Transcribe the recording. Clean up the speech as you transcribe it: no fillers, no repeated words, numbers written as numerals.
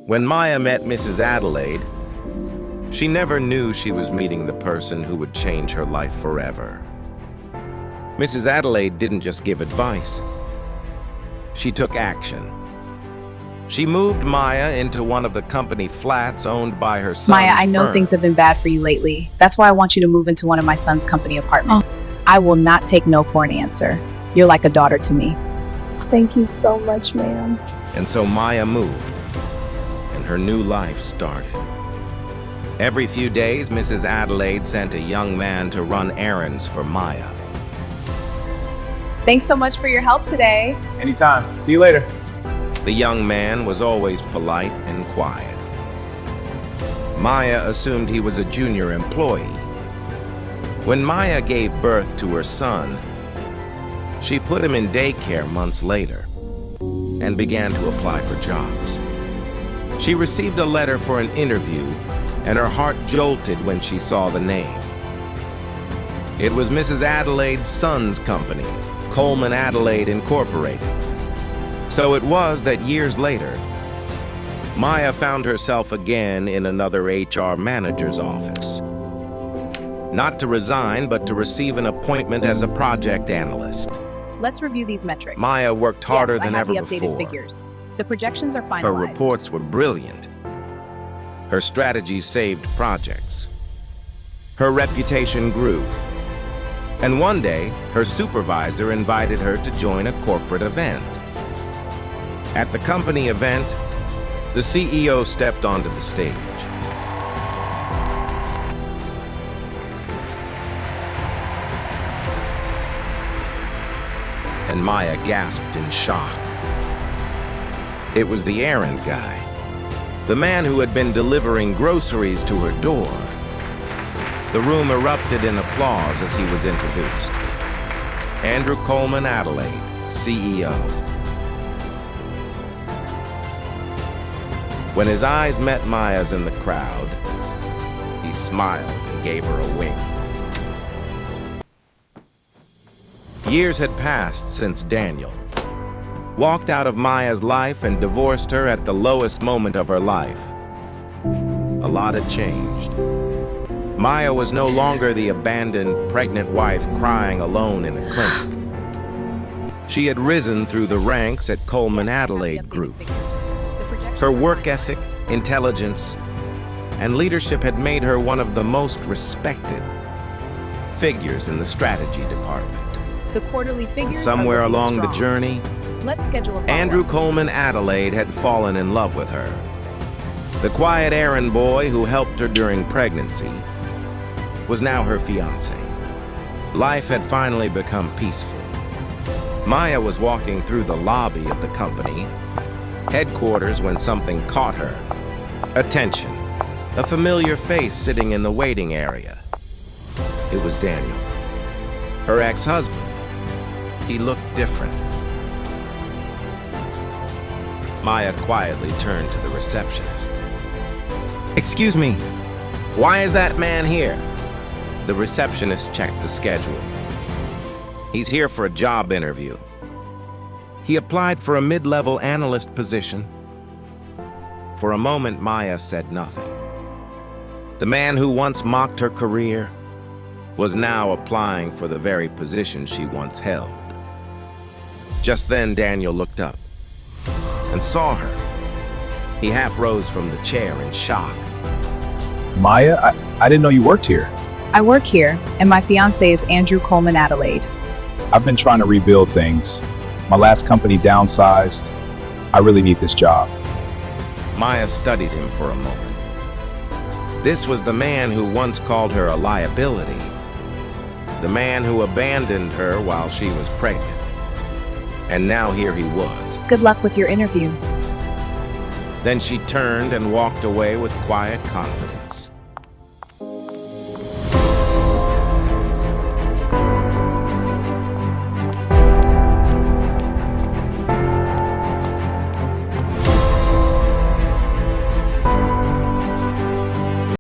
When Maya met Mrs. Adelaide, she never knew she was meeting the person who would change her life forever. Mrs. Adelaide didn't just give advice. She took action. She moved Maya into one of the company flats owned by her son's Maya, I know firm. things have been bad for you lately. That's why I want you to move into one of my son's company apartments. I will not take no for an answer. You're like a daughter to me. Thank you so much, ma'am. And so Maya moved, and her new life started. Every few days, Mrs. Adelaide sent a young man to run errands for Maya. Thanks so much for your help today. Anytime. See you later. The young man was always polite and quiet. Maya assumed he was a junior employee. When Maya gave birth to her son, she put him in daycare months later and began to apply for jobs. She received a letter for an interview, and her heart jolted when she saw the name. It was Mrs. Adelaide's son's company, Coleman Adelaide Incorporated. So it was that years later, Maya found herself again in another HR manager's office. Not to resign, but to receive an appointment as a project analyst. Let's review these metrics. Maya worked harder than ever the updated before. Figures. The projections are finalized. Her reports were brilliant. Her strategies saved projects. Her reputation grew. And one day, her supervisor invited her to join a corporate event. At the company event, the CEO stepped onto the stage. And Maya gasped in shock. It was the errand guy, the man who had been delivering groceries to her door. The room erupted in applause as he was introduced. Andrew Coleman Adelaide, CEO. When his eyes met Maya's in the crowd, he smiled and gave her a wink. Years had passed since Daniel walked out of Maya's life and divorced her at the lowest moment of her life. A lot had changed. Maya was no longer the abandoned, pregnant wife crying alone in a clinic. She had risen through the ranks at Coleman Adelaide Group. Her work ethic, intelligence, and leadership had made her one of the most respected figures in the strategy department. The quarterly figures Somewhere are looking along the strong. journey, Let's schedule a follow-up. Andrew Coleman Adelaide had fallen in love with her. The quiet errand boy who helped her during pregnancy was now her fiancé. Life had finally become peaceful. Maya was walking through the lobby of the company headquarters when something caught her. Attention. A familiar face sitting in the waiting area. It was Daniel, her ex-husband. He looked different. Maya quietly turned to the receptionist. "Excuse me, why is that man here?" The receptionist checked the schedule. "He's here for a job interview. He applied for a mid-level analyst position." For a moment, Maya said nothing. The man who once mocked her career was now applying for the very position she once held. Just then, Daniel looked up and saw her. He half rose from the chair in shock. Maya, I didn't know you worked here. I work here, and my fiancé is Andrew Coleman Adelaide. I've been trying to rebuild things. My last company downsized. I really need this job. Maya studied him for a moment. This was the man who once called her a liability. The man who abandoned her while she was pregnant. And now here he was. Good luck with your interview. Then she turned and walked away with quiet confidence.